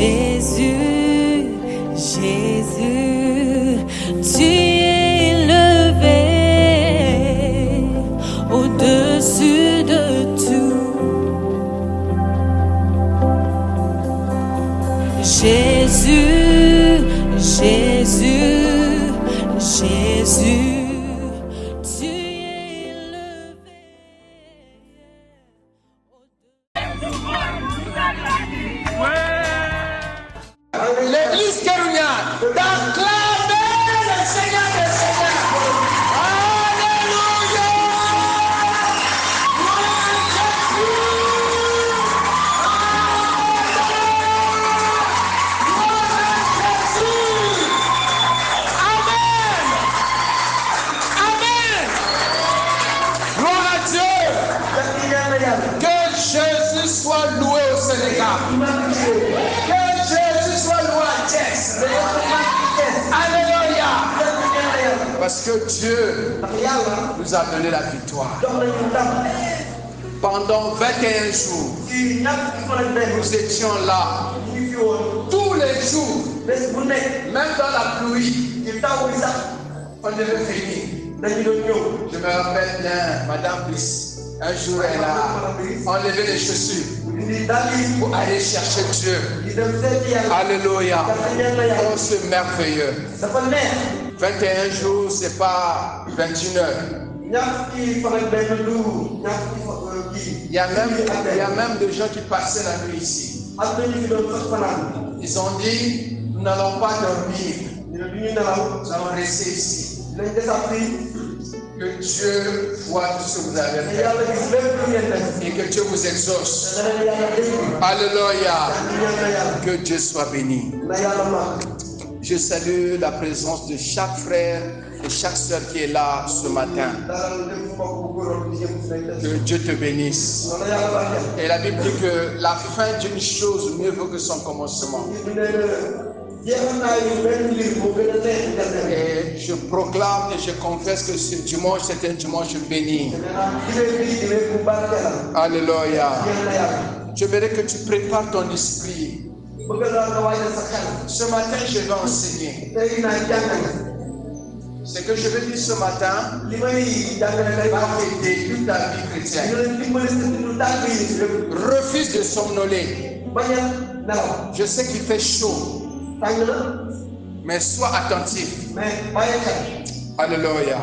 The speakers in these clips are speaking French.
Jésus, Jésus, tu es élevé au-dessus de tout. Jésus, Jésus, Jésus. L'église Kérounia, d'acclamer le Seigneur des Seigneurs. Alléluia. Amen. Amen. Gloire à Dieu. Que Jésus soit loué au Sénégal. Que Jésus soit loué à Thiès. Alléluia. Parce que Dieu nous a donné la victoire. Pendant 21 jours, nous étions là. Tous les jours, même dans la pluie, on devait finir. Je me rappelle bien, Madame Bliss, un jour elle a enlevé les chaussures pour aller chercher Dieu. Alléluia. Oh, c'est merveilleux. 21 jours, c'est pas 21 heures. Il y a même des gens qui passaient la nuit ici. Ils ont dit, nous n'allons pas dormir. Nous allons rester ici. Que Dieu voit tout ce que vous avez fait et que Dieu vous exauce. Alléluia. Que Dieu soit béni. Je salue la présence de chaque frère et chaque soeur qui est là ce matin. Que Dieu te bénisse. Et la Bible dit que la fin d'une chose mieux vaut que son commencement. Et je proclame et je confesse que ce dimanche, c'est un dimanche béni. Alléluia. J'aimerais que tu prépares ton esprit. Ce matin, je vais enseigner. Ce que je vais dire ce matin va aider toute ta vie chrétienne. Refuse de somnoler. Je sais qu'il fait chaud. Mais sois attentif. Alléluia.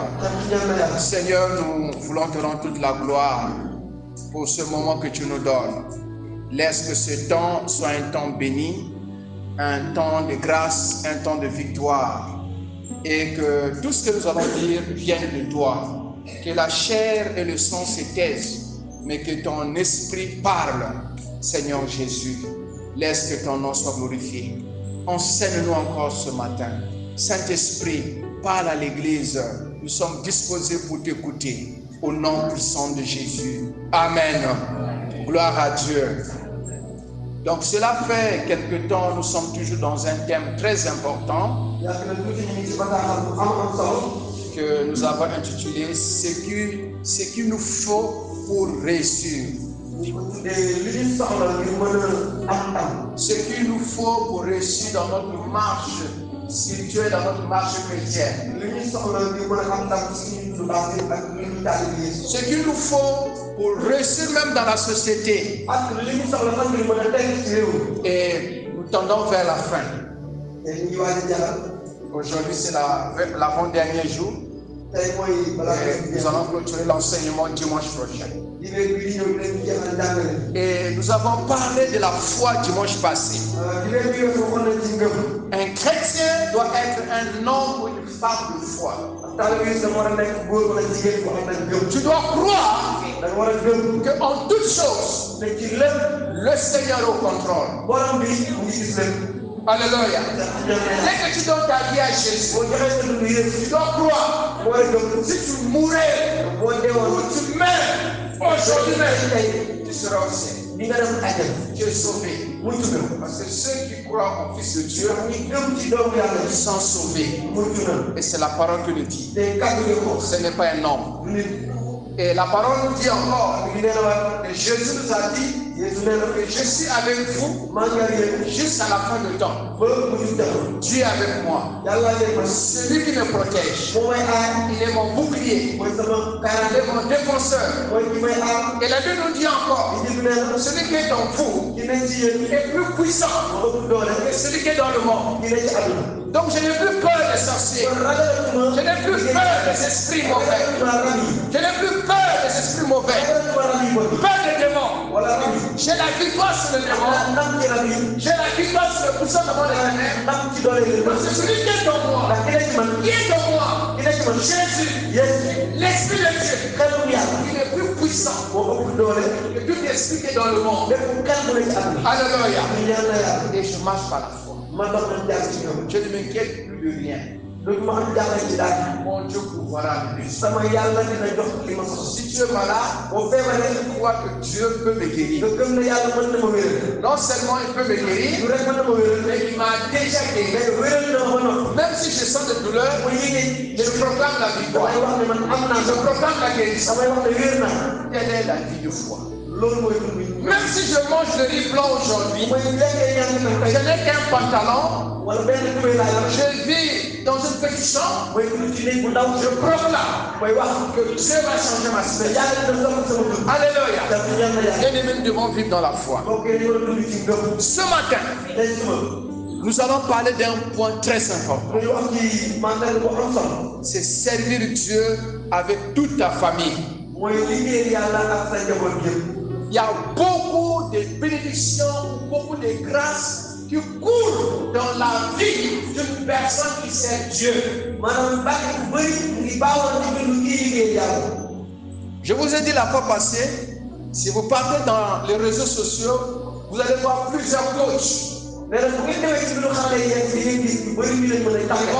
Seigneur, nous voulons te rendre toute la gloire pour ce moment que tu nous donnes. Laisse que ce temps soit un temps béni, un temps de grâce, un temps de victoire. Et que tout ce que nous allons dire vienne de toi. Que la chair et le sang se taisent, mais que ton esprit parle. Seigneur Jésus, laisse que ton nom soit glorifié. Enseigne-nous encore ce matin. Saint-Esprit, parle à l'Église. Nous sommes disposés pour t'écouter. Au nom puissant de Jésus. Amen. Gloire à Dieu. Donc cela fait quelque temps, nous sommes toujours dans un thème très important que nous avons intitulé ce qu'il nous faut pour réussir. Ce qu'il nous faut pour réussir dans notre marche spirituelle, dans notre marche chrétienne. Ce qu'il nous faut pour réussir même dans la société. Et nous tendons vers la fin. Aujourd'hui, c'est l'avant-dernier jour. Nous allons clôturer l'enseignement dimanche prochain. Et nous avons parlé de la foi dimanche passé. Un chrétien doit être un homme ou une femme de foi. Tu dois croire qu'en toutes choses, le Seigneur est au contrôle. Alléluia. Dès que tu donnes ta vie à Jésus, tu dois croire. Si tu mourais ou tu meurs aujourd'hui même, tu seras au ciel. Tu es sauvé. Parce que ceux qui croient au Fils de Dieu sont sauvés. Et c'est la parole que nous dit. Ce n'est pas un homme. Et la parole nous dit encore que Jésus nous a dit que je suis avec vous jusqu'à la fin du temps. Dieu est avec moi. Celui qui me protège. Il est mon bouclier. Il est mon défenseur. Et la Bible nous dit encore, celui qui est en vous est plus puissant que celui qui est dans le monde. Donc je n'ai plus peur des sorciers. Je n'ai plus peur des esprits mauvais. Je n'ai plus peur des esprits mauvais. Peur des démons. J'ai la victoire sur le démon. J'ai la victoire sur le puissant de mon éternel. Parce que celui qui est en moi, qui est en moi, Jésus, l'Esprit de Dieu, il est plus puissant que tout esprit qui est dans le monde. Alléluia. Et je marche par la foi. Je ne m'inquiète plus de rien. Mon Dieu pourvoira de lui. Si tu es malade, je crois que Dieu peut me guérir. Non seulement il peut me guérir, mais il m'a déjà guéri. Même si je sens des douleurs, je proclame la victoire. Je proclame la guérison. Quelle est la vie de foi? Même si je mange le riz blanc aujourd'hui, je n'ai qu'un pantalon, je vis dans une petite chambre, je proclame que Dieu va changer ma semaine. Alléluia. Bien-aimés, nous devons vivre dans la foi. Ce matin, nous allons parler d'un point très important. C'est servir Dieu avec toute ta famille. Il y a beaucoup de bénédictions, beaucoup de grâces qui coulent dans la vie d'une personne qui sert Dieu. Je vous ai dit la fois passée, si vous partez dans les réseaux sociaux, vous allez voir plusieurs coachs. Ils vont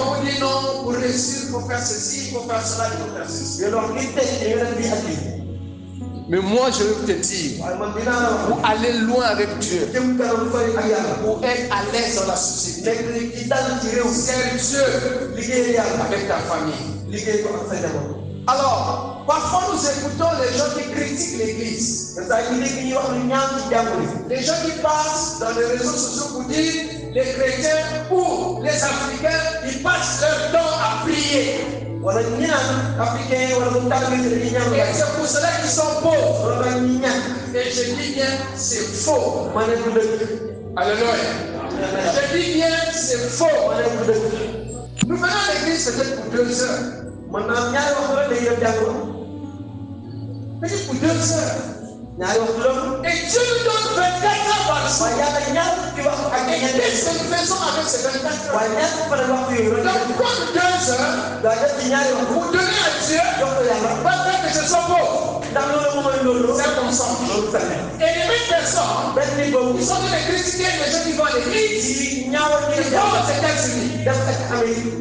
vous dire non, pour réussir, il faut faire ceci, il faut faire cela, il faut faire ceci. Mais moi, je veux te dire, pour aller loin avec Dieu, pour être à l'aise dans la société, c'est Dieu avec ta famille. Alors, parfois nous écoutons les gens qui critiquent l'Église. Les gens qui passent dans les réseaux sociaux pour dire les chrétiens ou les Africains, ils passent leur temps à prier. Et c'est pour cela qu'ils sont pauvres. Et je dis bien, c'est faux. Alléluia. Je dis bien, c'est faux. Nous venons à l'église peut-être pour 2 heures. Peut-être pour 2 heures. Et Dieu nous donne 24 heures par jour. Et qu'est-ce que nous faisons avec ces 24 heures? Donc, prendre 2 heures pour donner à Dieu, pas que ce soit pauvre. C'est mon sang. Et les mêmes personnes, ils sont de les critiquer, les gens qui vont à l'église, ils vont aux États-Unis.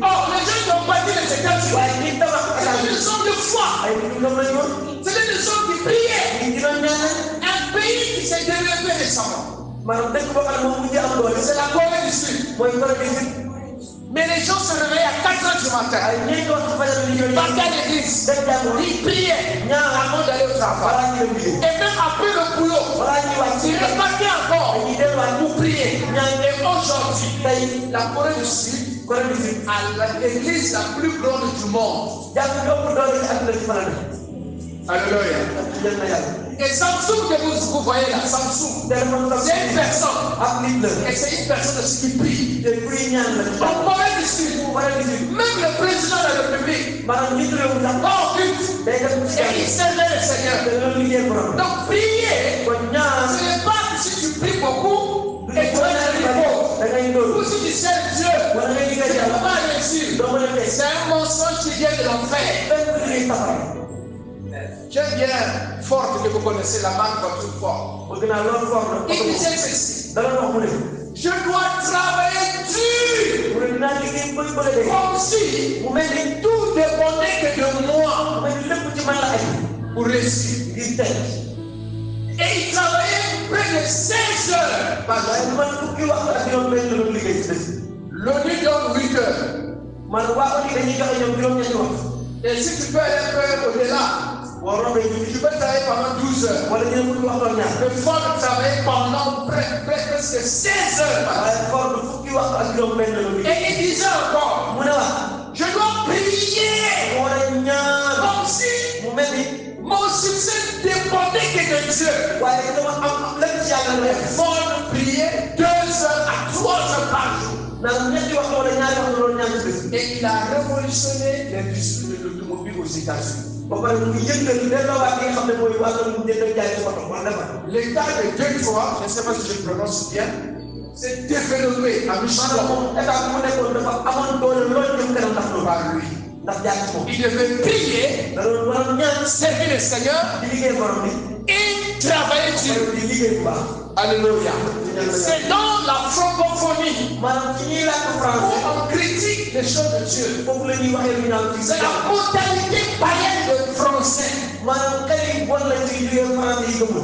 Or, les gens qui ont bâti les États-Unis, c'est des gens de foi. C'est des gens qui priaient. Un pays qui s'est développé récemment. C'est la Corée du Sud. Mais les gens se réveillaient à 4 heures du matin. Ils partaient à l'église. Ils priaient avant d'aller au travail. Et même après le boulot, ils repartaient encore pour prier. Et aujourd'hui, la Corée du Sud a l'église la plus grande du monde. Alléluia. Et Samsung que vous voyez là, Samsung, c'est une personne. Et c'est une personne aussi qui prie. En Corée du Sud, même le président de la République, hors but, et il servait le Seigneur. Donc prier, ce n'est pas que si tu pries beaucoup, et tu vas être pauvre. Ou si tu sers Dieu, tu ne peux pas réussir. C'est un mensonge qui vient de l'enfer. J'aime bien Ford que vous connaissez, la marque voiture Ford. Il disait ceci. Je dois travailler dur. Comme si tout dépendait que de moi pour réussir. Et il travaillait près de 16 heures par jour. L'ONU donne 8 heures. Et si tu peux aller un peu au-delà, Tu peux travailler pendant 12 heures. Le fort travaille pendant presque 16 heures. Et il disait encore, je dois prier comme si mon succès dépendait que de Dieu. Le fort priait 2 heures à 3 heures par jour. Et il a révolutionné l'industrie de l'automobile aux États-Unis. L'État de Détroit, je ne sais pas si je prononce bien, s'est développé à Michigan par lui. Il devait prier, servir le Seigneur et travailler dur. Alléluia. C'est dans la francophonie où on critique les choses de Dieu. C'est la mentalité païenne de français.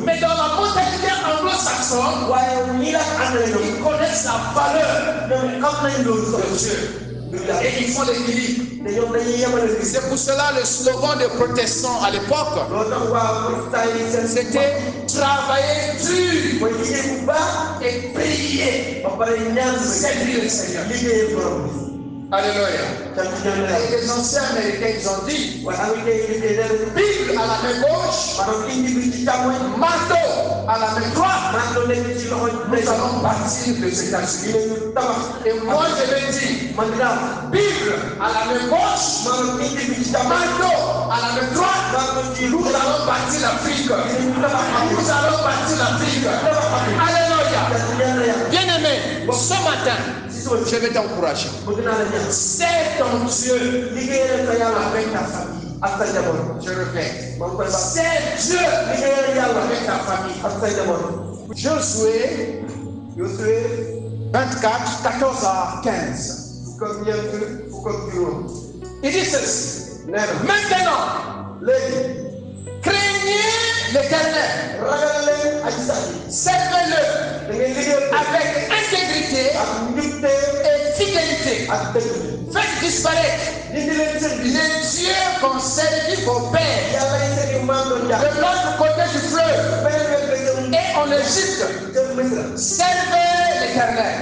Mais dans la mentalité anglo-saxonne, ils connaissent la valeur de Dieu. Et ils font l'équilibre. C'est pour cela le slogan des protestants à l'époque, c'était travailler dur et prier, servir le Seigneur. Alléluia. Et les anciens américains, ils ont dit, Bible à la main gauche, marteau à la main droite, nous allons bâtir les États-Unis. Et moi je vais dire, Bible à la main gauche, marteau à la main droite, nous allons bâtir l'Afrique. Nous allons bâtir l'Afrique. Alléluia. Bien-aimé, ce matin, je vais t'encourager. C'est ton Dieu avec ta famille. Je répète. C'est Dieu avec ta famille. Josué 24, 14 à 15. Il dit ceci. Maintenant, craignez l'Éternel. Servez-le avec intégrité et fidélité. Faites disparaître les dieux qu'ont servi vos pères de l'autre côté du fleuve et en Égypte. Servez l'Éternel.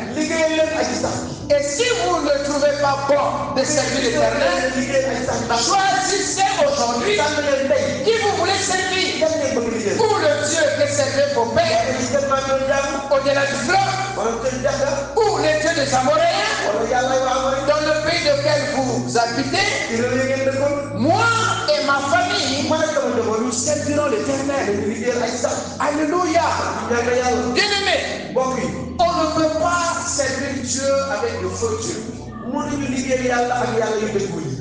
Et si vous ne trouvez pas bon de servir l'Éternel, choisissez aujourd'hui qui vous voulez servir. Ou le Dieu que servaient vos pères au-delà du fleuve, ou les dieux des Amoréens dans le pays auquel vous habitez. Moi et ma famille, nous servirons l'Éternel. Alléluia. Bien-aimé, on ne peut pas servir Dieu avec le faux Dieu.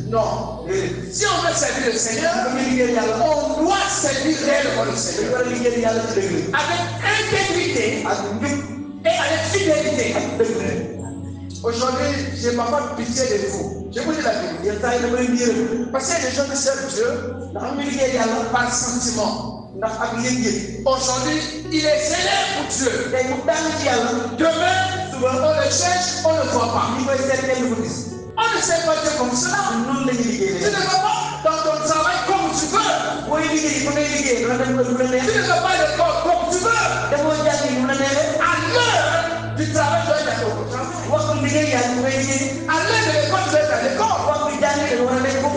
Non. Si on veut servir le Seigneur, on doit servir réellement le Seigneur. Avec intégrité et avec fidélité. Aujourd'hui, je n'ai pas pitié de vous. Je vous dis la vérité. Parce qu'il y a des gens qui servent Dieu par sentiment. Aujourd'hui, il est zélé pour Dieu. Demain, on le cherche, on ne le voit pas. On ne sait pas Dieu comme cela. Tu ne vas pas dans ton travail comme tu veux. Tu ne vas pas le corps comme tu veux. À l'heure du travail, tu dois être au travail. À l'heure de l'école, tu dois être à l'école.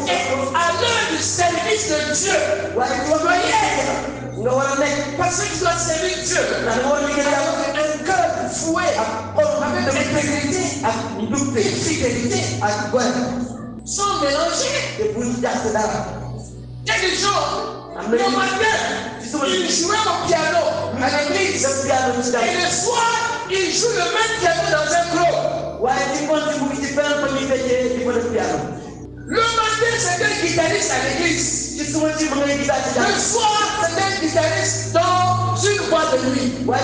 Et à l'heure du service de Dieu, tu dois y être. Parce que tu dois servir Dieu avec un cœur fouet, avec de l'intégrité, de fidélité, sans mélanger. Il y a des gens, le matin, ils jouaient au piano à l'église. Et le soir, ils jouent le même piano dans un club. Le matin, c'est un guitariste à l'église. Le soir, c'est un guitariste dans une boîte de nuit. Où est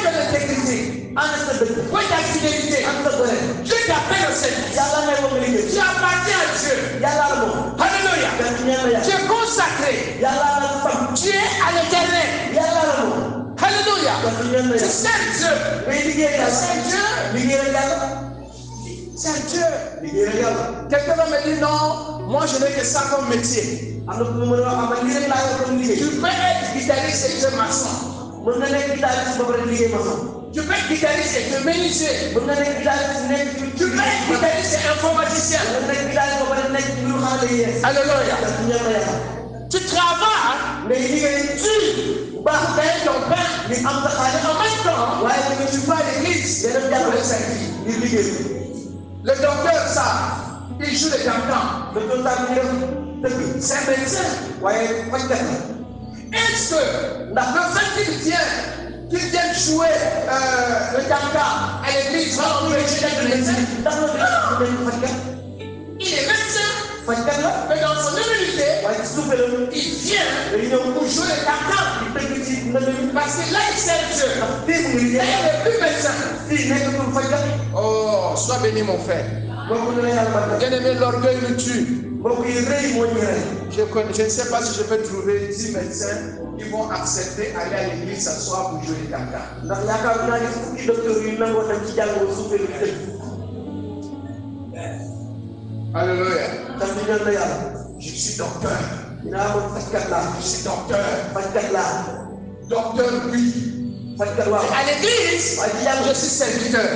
l'intégrité? Où est la fidélité? Dieu t'appelle au service. Tu appartiens à Dieu. Alléluia. Tu es consacré. Tu es à l'Éternel. Alléluia. Tu sers Dieu. C'est Dieu. Quelqu'un va me dire non, moi je n'ai que ça comme métier. Tu peux être guitariste et tu es maçon. Tu peux être guitariste et tu es menuisier. Tu peux être guitariste et informaticien. Alléluia. Tu travailles, mais tu payes ton pain, mais en même temps, tu vas à l'église pour le servir. Le docteur, ça, il joue le tam-tam. C'est un médecin. Est-ce que le fait qu'il vienne jouer le tam-tam à l'église va l'empêcher d'être médecin? Non. Il est médecin. Mais dans son humilité, il vient pour jouer le tam-tam. Parce que là, il sert Dieu. Et il n'est plus médecin. Oh, sois béni, mon frère. Bien-aimé, l'orgueil nous tue. Je ne sais pas si je peux trouver 10 médecins qui vont accepter d'aller à l'église s'asseoir pour jouer le tam-tam. Alléluia. Je suis docteur. Je suis docteur. Docteur, oui. Et à l'église, je suis serviteur.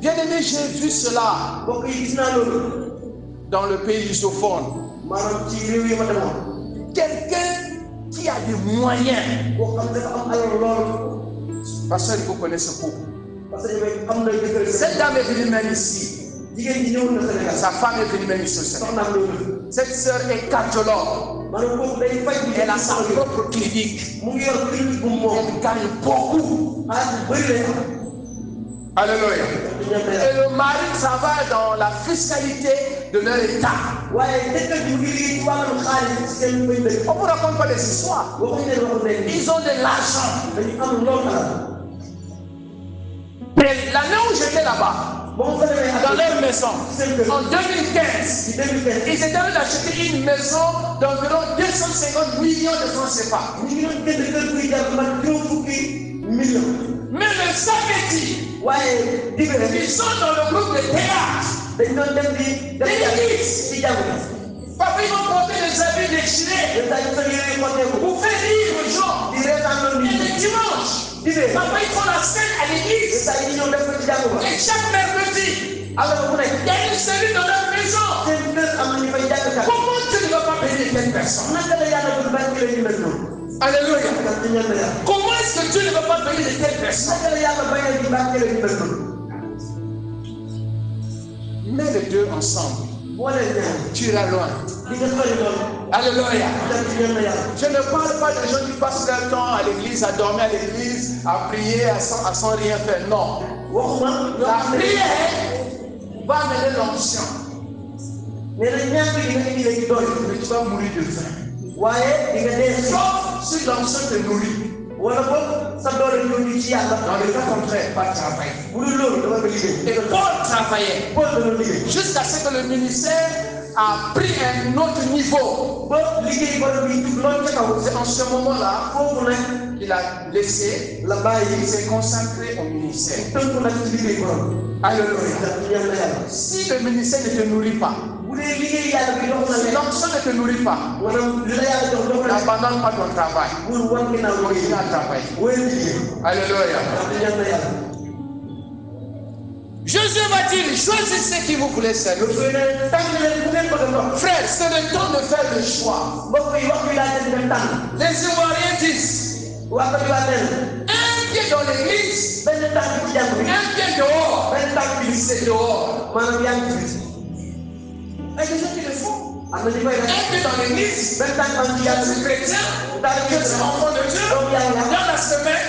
Bien aimé, j'ai vu cela dans le pays lusophone. Quelqu'un qui a des moyens. Pasteur, il faut connaître ce couple. Cette dame est venue même ici. Sa femme est venue même ici. Cette sœur est cardiologue. Elle a sa propre clinique. Elle gagne beaucoup. Alléluia. Et le mari travaille dans la fiscalité de leur état. On ne vous raconte pas les histoires. Ils ont de l'argent. Et l'année où j'étais là-bas, dans leur maison, en 2015, ils étaient allés acheter une maison d'environ 250 millions de francs CFA. Mais le samedi, ils sont dans le groupe de théâtre. Papa, ils vont porter les habits déchirés pour faire rire aux gens. Et le dimanche, papa, ils font la scène à l'église. Et chaque mercredi, il y a une cellule dans leur maison. Comment tu ne vas pas payer cette personne? Alléluia. Comment est-ce que Dieu ne va pas payer de telles personnes? Mets les deux ensemble. Tu iras loin. Alléluia. Je ne parle pas de gens qui passent leur temps à l'église, à dormir à l'église, à prier, à sans rien faire. Non. La prière va amener l'onction. Mais tu vas mourir de faim. Sauf si l'onction te nourrit. Dans le cas contraire, pas travailler. Et Paul travaillait jusqu'à ce que le ministère a pris un autre niveau. C'est en ce moment-là qu'il a laissé, il s'est consacré au ministère. Alléluia. Si le ministère ne te nourrit pas, si l'onction ne te nourrit pas, n'abandonne pas ton travail. Continue à travailler. Alléluia. Jésus va dire, choisissez qui vous voulez servir. Frère, c'est le temps de faire le choix. Les Ivoiriens disent, un pied dans l'église, un pied dehors, c'est dehors. Il y a des gens qui le font. Un pied dans l'église, il y a des chrétiens, il y a des enfants de Dieu, dans la semaine,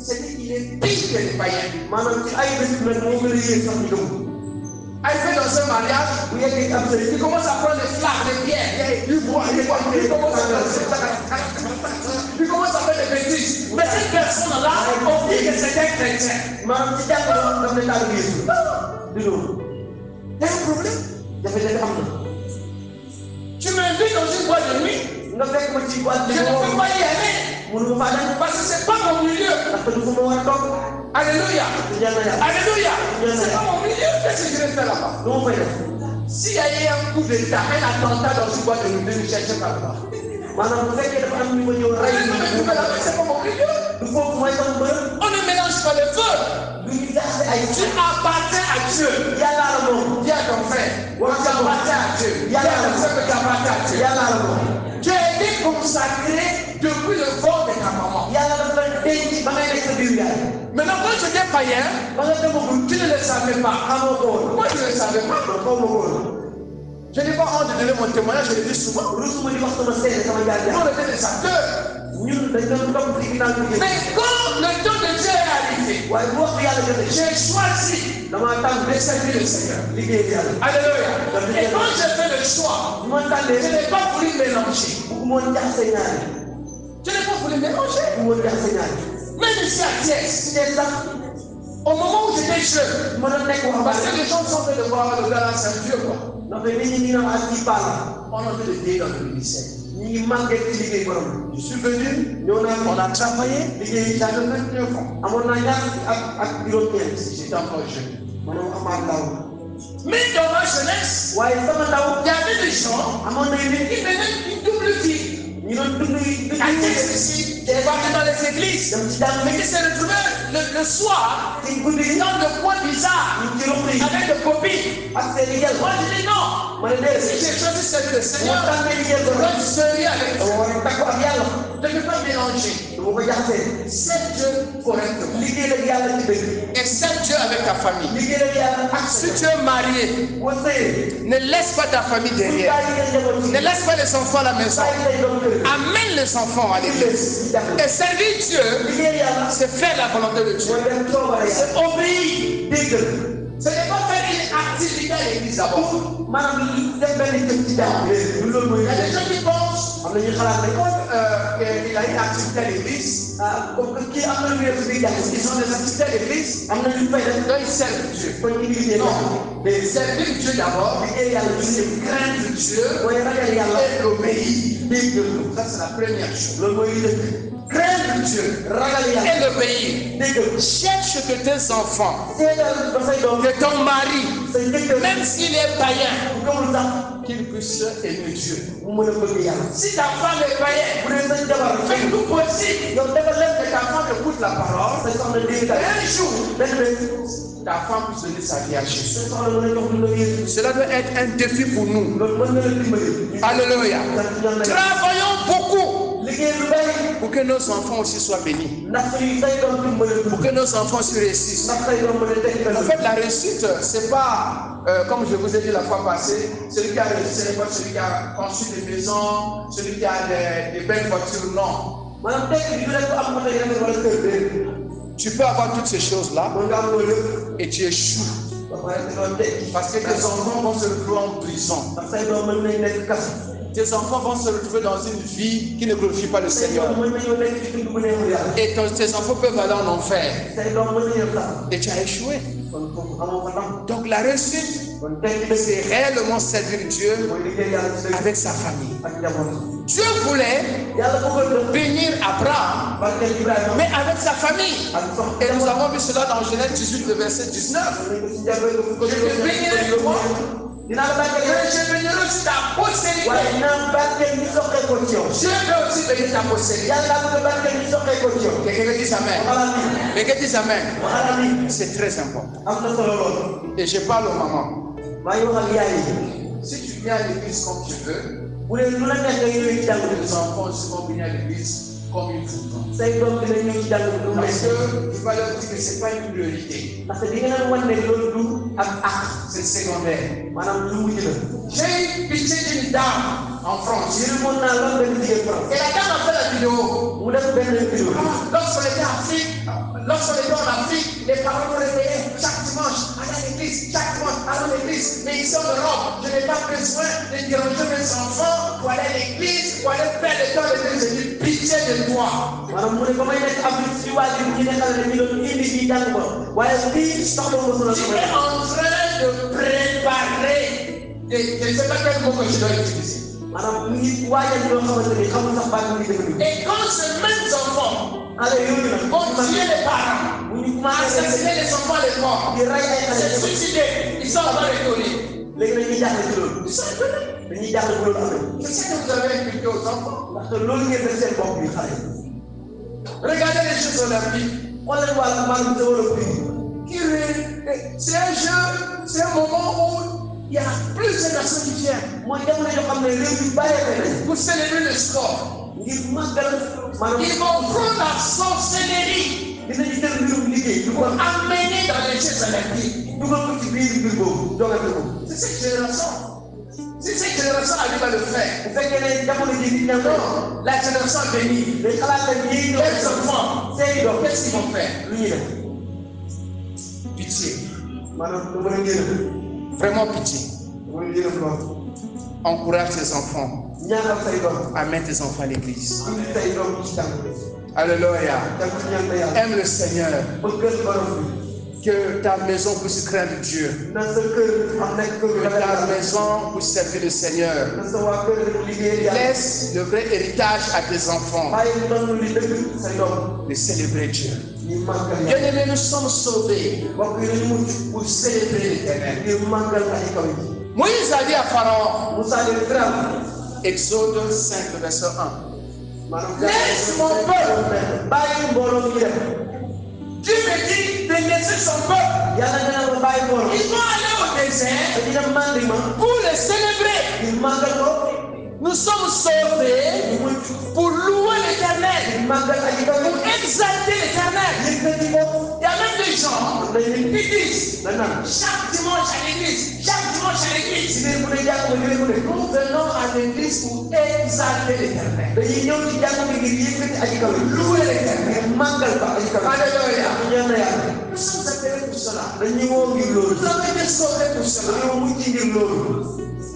c'est qu'il est pire que les païens. Arrivé dans un mariage, il commence à prendre des flammes, des bières, il boit, il commence à faire des bêtises. Mais cette personne-là, on dit que c'est un chrétien. Il y a un problème. Tu m'invites dans une boîte de nuit, je ne peux pas y aller. Parce que c'est pas mon milieu. Alléluia. Alléluia. C'est pas mon milieu. Qu'est-ce que je vais faire là-bas? S'il y a eu un coup d'État, un attentat dans une boîte de nuit, ne cherchez pas là-bas. C'est pas compliqué. On ne mélange pas les feux. Tu appartiens à Dieu. Dis à ton frère, tu appartiens à Dieu. Dis à ton frère que tu appartiens à Dieu. Tu as été consacré depuis le ventre de ta maman. Maintenant, quand tu étais païen, tu ne le savais pas. Moi, je ne le savais pas. Je n'ai pas honte de donner mon témoignage, je le dis souvent. Nous, on était des acteurs. Mais quand le temps de Dieu est arrivé, j'ai choisi de servir le Seigneur. Alléluia. Et quand j'ai fait le choix, je n'ai pas voulu mélanger. Je n'ai pas voulu mélanger. Même ici à Thiès, au moment où j'étais jeune, parce que les gens sont en train de voir le gars là, c'est un Dieu quoi. On a fait le dé dans le ministère. Je suis venu, on a travaillé, j'avais 29 ans. J'étais encore jeune. Mais dans ma jeunesse, il y avait des gens qui venaient une double vie. Ici, dans les églises, mais qui s'est retrouvé le soir dans le coin bizarre avec des copines. Moi je dis non, si j'ai choisi de servir le Seigneur, je dois servir avec Dieu. Je ne peux pas mélanger. C'est Dieu correctement. Et c'est Dieu avec ta famille. Si tu es marié, ne laisse pas ta famille derrière. Ne laisse pas les enfants à la maison. Amène les enfants à l'église. Et servir Dieu, c'est faire la volonté de Dieu. C'est obéir. Ce n'est pas faire une activité à l'église d'abord. Il y a des gens qui pensent qu'il a une activité à l'église. Ils ont des activités à l'église. Donc ils servent Dieu. Non. Mais servir Dieu d'abord, c'est craindre Dieu et l'obéir. Ça c'est la première chose. Craindre Dieu et l'obéir. Cherche que tes enfants, que ton mari, même s'il est païen, qu'il puisse aimer Dieu. Si ta femme est païenne, fais tout possible que ta femme écoute la parole. Un jour, ta femme puisse donner sa vie à Jésus. Cela doit être un défi pour nous. Alléluia. Travaillons beaucoup pour que nos enfants aussi soient bénis. Pour que nos enfants se réussissent. En fait, la réussite, c'est pas, comme je vous ai dit la fois passée, celui qui a réussi, ce n'est pas celui qui a construit des maisons, celui qui a des belles voitures, non. Tu peux avoir toutes ces choses-là et tu échoues. Parce que tes enfants vont se retrouver en prison. Tes enfants vont se retrouver dans une vie qui ne glorifie pas le Seigneur. Et tes enfants peuvent aller en enfer. Et tu as échoué. Donc la réussite, c'est réellement servir Dieu avec sa famille. Dieu voulait bénir Abraham, mais avec sa famille. Et nous avons vu cela dans Genèse 18, le verset 19. Je vais bénir toi. Je bénirai aussi ta postérité. Dieu veut aussi bénir ta postérité. Quelqu'un me dit amen. Quelqu'un dit amen. C'est très important. Et je parle aux mamans. Si tu viens à l'église comme tu veux, les enfants aussi vont venir à l'église comme ils voudront. Parce que tu vas leur dire que ce n'est pas une priorité. C'est secondaire. J'ai eu pitié d'une dame en France. Et la dame a fait la vidéo. Lorsqu'on était en Afrique, les parents nous réveillaient chaque dimanche, aller à l'église, chaque dimanche, aller à l'église. Mais ici en Europe, je n'ai pas besoin de déranger mes enfants pour aller à l'église, pour aller faire le temps de Dieu. J'ai dit pitié de toi. Tu es en train de préparer, je ne sais pas quel mot que je dois utiliser. Et quand ces mêmes enfants vont tuer les parents, assassiner les enfants à l'école, se suicider, ils sont en train de tourner. léegi nag ñu jaaxle ci loolu. Ils sont étonnés. dañuy jaaxle bu loolu amee. C'est ce que vous avez inculqué aux enfants. ndaxte loolu ngeen def seen bopp bi xale. Regardez les Jeux olympiques. xool leen wàllu maanaam développé bi. C'est un jeu, c'est un moment où il y a plusieurs personnes qui viennent mooy jamono yoo xam ne réew yu bàyyeekoo nañ. pour célébrer le sport. ngir màggal maanaam. Ils vont prendre la sorcellerie dinañu jël mbirum liggéey. pour amener dans les Jeux olympiques. dugal ko ci biir mbir boobu jogante ko. C'est cette génération. Si cette génération arrive à le faire, bu fekkee ne jamono ji nit ña non, la génération à venir, day xalaat ne ñii ñoo les enfants, seen doom qu'est-ce qu'ils vont faire? lu ñuy def. Pitié. maanaam dama leen yërëm. Vraiment pitié. dama leen yërëm lool. Encourage tes enfants ñaanal say doom. à mettre tes enfants à l'église. indi say doom ci tànk. Alléluia. dem ci ñaan te yàlla. Aime le Seigneur. bëggal borom bi. Que ta maison puisse craindre Dieu. na sa kër am nekk kër Que ta maison puisse servir le Seigneur. na sa waa kër liggéeyal yàlla. Laisse le vrai héritage à tes enfants bàyyi doon li dëgg say doom. de célébrer Dieu. ñu màggal yàlla. Bien-aimés, nous sommes sauvés mbokk yi dañu mucc pour célébrer l'Éternel. ngir màggal ay kaw yi. Moïse a dit à Pharaon, Moussa de Grave. Exode 5, verset 1. maanaam Laisse mon peuple. bàyyi mbooloo mi dem. Dieu me dit de laisser son peuple. yàlla dina ko bàyyi mbooloo. Ils vont aller au désert dañu dem mandiment. pour le célébrer. ngir màggal ko. Nous sommes sauvés ñu mucc. pour louer l'Éternel, ngir màggal ay kaw pour yi. exalter l'Éternel. yëkkati ko. Il y a même des gens dañuy qui disent da naan. chaque dimanche à l'église, chaque dimanche à l'église, si biir bu dee jàng ko jëlee ko de. nous venons à l'église pour exalter l'Éternel. dañuy ñëw ci jàng bi ngir yëkkati ay kaw yi. Louer l'Éternel. ngir màggal ko ay kaw yi. Alléluia. ñu ñaan na yàlla. Nous sommes appelés pour cela. dañuy woo ngir loolu. Nous avons été sauvés pour cela. dañoo mucc ngir loolu.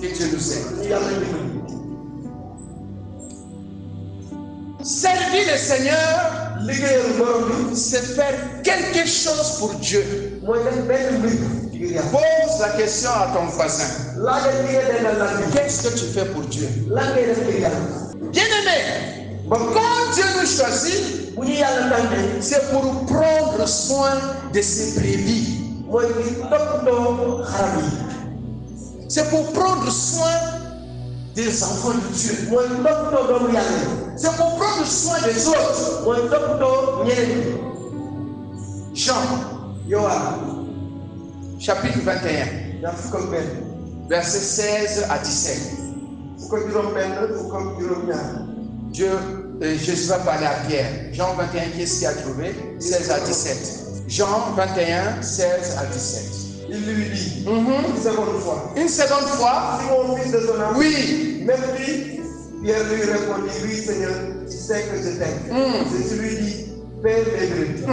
Que Dieu nous aide. ñu yàlla dimbali. Servir le Seigneur, liggéeyal borom bi. c'est faire quelque chose pour Dieu. mooy def benn mbir ngir yàlla. Pose la question à ton voisin. laajal li nga dendal lan bi. Qu'est-ce que tu fais pour Dieu? lan ngay def ngir yàlla. Bien-aimé, ba quand Dieu nous choisit, bu ñu yàlla tànnee. c'est pour prendre soin de ses brebis. mooy ngir toppatoo xaram yi. C'est pour prendre soin des enfants de Dieu. mooy toppatoo doomu yàlla yi. C'est pour prendre soin des autres. mooy toppatoo ñeneen ñi. Jean, Yowaana. chapitre 21, ñaar fukk ak benn. versets 16 à 17. fukk ak juróom-benn fukk ak juróom-ñaar. Jésus va parler à Pierre. Jean 21, qui est-ce qui a trouvé? 16 à 17. Jean 21, 16 à 17. Il lui dit, une seconde fois, Une seconde fois, Simon, fils de Jonas, oui. même lui, Pierre lui répondit, oui Seigneur, tu sais que je t'aime. Jésus lui dit, paie mes brebis.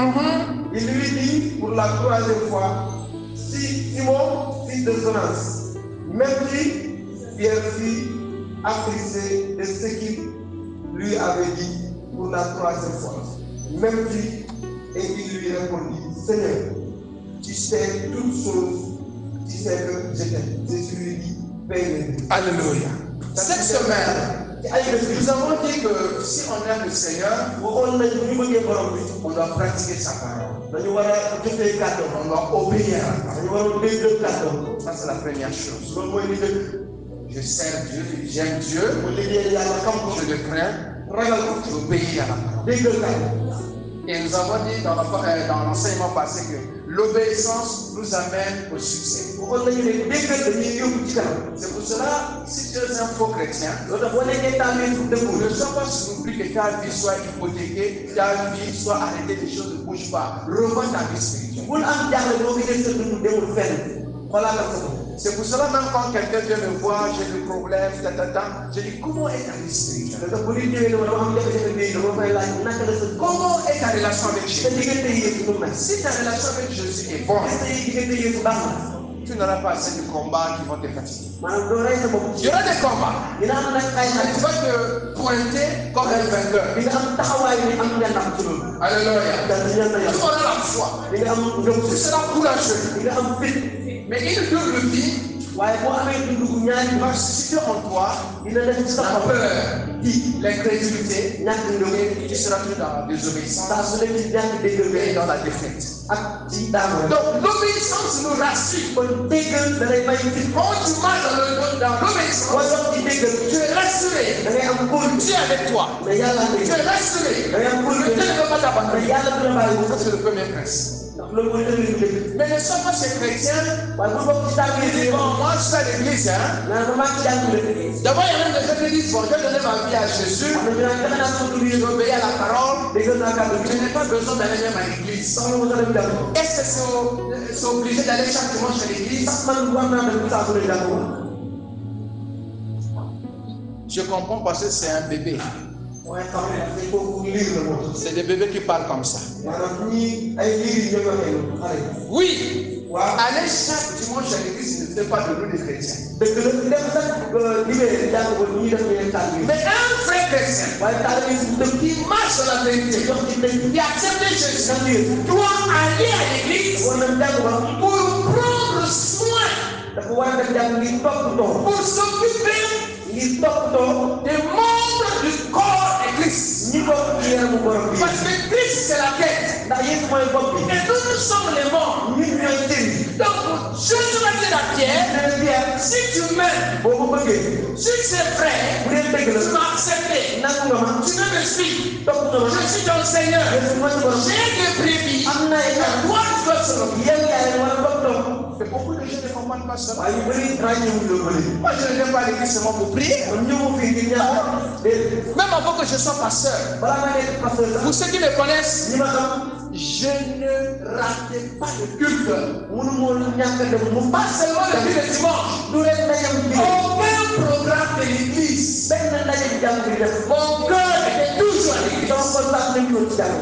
Il lui dit pour la troisième fois, si Simon, fils de Jonas, même lui, Pierre fut attristé de ce qu'il lui avait dit pour la troisième fois. Même lui, et il lui répondit, Seigneur, tu sais toutes choses, tu sais que je t'aime. Jésus lui dit, paie mes brebis. Alléluia. Cette semaine, nous avons dit que si on aime le Seigneur, on doit pratiquer sa parole. On doit obéir à la parole. Ça, c'est la première chose. Je sers Dieu, j'aime Dieu, je le crains, j'obéis à la parole. Et nous avons dit dans l'enseignement passé que l'obéissance nous amène au succès. C'est pour cela, si tu es un faux chrétien, ne sois pas surpris que ta vie soit hypothéquée, ta vie soit arrêtée, les choses ne bougent pas. Revois ta vie spirituelle. C'est pour cela même quand quelqu'un vient me voir, j'ai des problèmes, je dis comment est ta vie spirituelle? Comment est ta relation avec Jésus? Si ta relation avec Jésus est bonne, tu n'auras pas assez de combats qui vont te fatiguer. Il y aura des combats. Tu vas te pointer comme un vainqueur. Alléluia. Tu auras la foi. Tu seras courageux. Mais une double vie waaye boo amee dund gu ñaari il va susciter en toi dina def ci sa la xol peur, di l'incrédulité, ñàkk ngëm et tu seras plus dans la désobéissance saa su nekk ci ñàkk déggal et dans la défaite. ak ci daanu Donc l'obéissance nous rassure. kon déggal da lay may fit Quand tu marches dans l'obéissance, boo dox ci déggal tu es rassuré. da ngay am kóol Dieu est avec toi. mais yàlla Tu es rassuré. da ngay am kóol Dieu ne peut pas mais t'abandonner. yàlla du la bàyyi Ça, c'est le premier principe. ndax loolu mooy dëgg dëgg Mais ne sois pas ces chrétiens. waaye bu bokk ci tànk Il dit, yi bon, moi, je suis à l'église. Hein. naan ma maa ngi jàng la D'abord, il y a même des gens qui disent, bon, j'ai donné ma vie à Jésus. am na ñu naan joxe naa sama tur J'ai obéi à la parole. déggal naa kàddu Je bi n'ai pas besoin d'aller même à l'église. soxla ma nga dem jàng Est-ce que c'est obligé d'aller chaque dimanche à l'église? sax man war naa dem saa su ne jàng Je comprends parce que c'est un bébé. waaye xam ne dañ kooku liir la moom C'est des bébés qui parlent comme ça. maanaam ñii ay liir yi ñoo waxee loolu xale yi Oui, waaw aller chaque dimanche à l'église ne fait pas de nous des chrétiens. dëgg la dem sax libéré jàng ko ñii def ñeneen taal bi Mais un vrai chrétien waaye taal bi su dëkk qui marche dans la vérité, jox ci dëkk qui accepte Jésus, sax liir doit aller à l'église war na jàng ba pour prendre soin, dafa war a def jàng ngir toppatoo pour s'occuper ngir toppatoo des membres du corps de Christ. ñi bokk ci yaramu borom bi Parce que Christ, c'est la tête. ndax yéen mooy bopp bi Et nous, nous sommes les membres. ñun ñooy cër yi Donc, Jésus va dire à Pierre, nee Pierre si tu m'aimes, boo ko bëggee si c'est vrai, bu dee dëgg tu la m'as accepté, nangu nga ma tu veux me suivre, topp nga ma je suis ton Seigneur, Yesu mooy sa borom j'ai des brebis, am na ay et toi tu dois se l'occuper. yow yaa leen war a toppatoo Et beaucoup de gens ne comprennent pas cela. waaye ñu bëri ràññeewuñ loolu ba léegi Moi, je ne viens pas à l'église seulement pour prier. kon ñëw fii ngir ñaan déedéet Même avant que je sois pasteur, balaa nga nekk pasteur sax pour ceux qui me connaissent, ñi ma xam je ne ratais pas le culte. mënu moo ñàkk a dem mu Pas seulement le culte de dimanche. du leen ndajam bi Aucun programme de l'église. benn ndaje bi jàng bi def Mon cœur était toujours à l'église. sama xol sax nañ ko ci jàng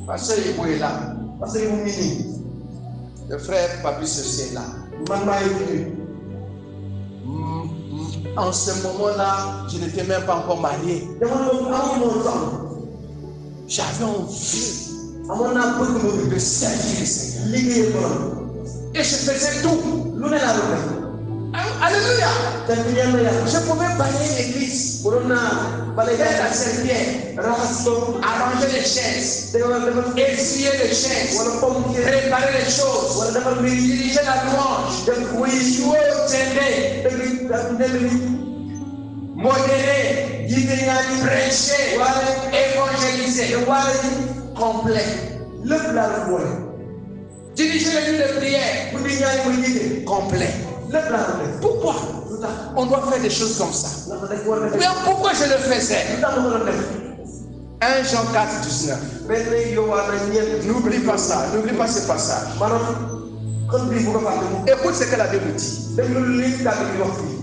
Pasteur Ibo est là. parce que mu ngi nii Le frère Papis aussi est là. man maa ngi fi En ce moment-là, je n'étais même pas encore marié. jamono boobu amuñu woon soxla J'avais envie amoon naa bëgg-bëgg de servir le Seigneur. liggéeyal borom Et je faisais tout. lu ne laa doon def Alléluia. te ci ñaan la yàlla Je pouvais balayer l'église, mënoon naa bale faire jaay la serviette, raxas ko arranger les chaises, defal essuyer les chaises, wala pomme ci préparer les choses, wala defal mbir yi diriger la louange, def wuy jouer au tendé, dëgg ak ndel bi modérer, jiite ñaan yi prêcher, waale évangéliser, te waale yi complet. lépp laa la boole Diriger les nuits de prière, bu di ñaan yi ma jiite complet. lépp laa la def Pourquoi lu tax on doit faire des choses comme ça? ndax dañ ko war a def Mais pourquoi je le faisais? lu tax ma ko doon def 1 Jean 4, 19. benn yowaa na ñeent N'oublie pas ça, n'oublie pas ce passage. maanaam xën bi bu ko fàtte mu Écoute ce que la Bible dit. déglu li kàddu bi wax fii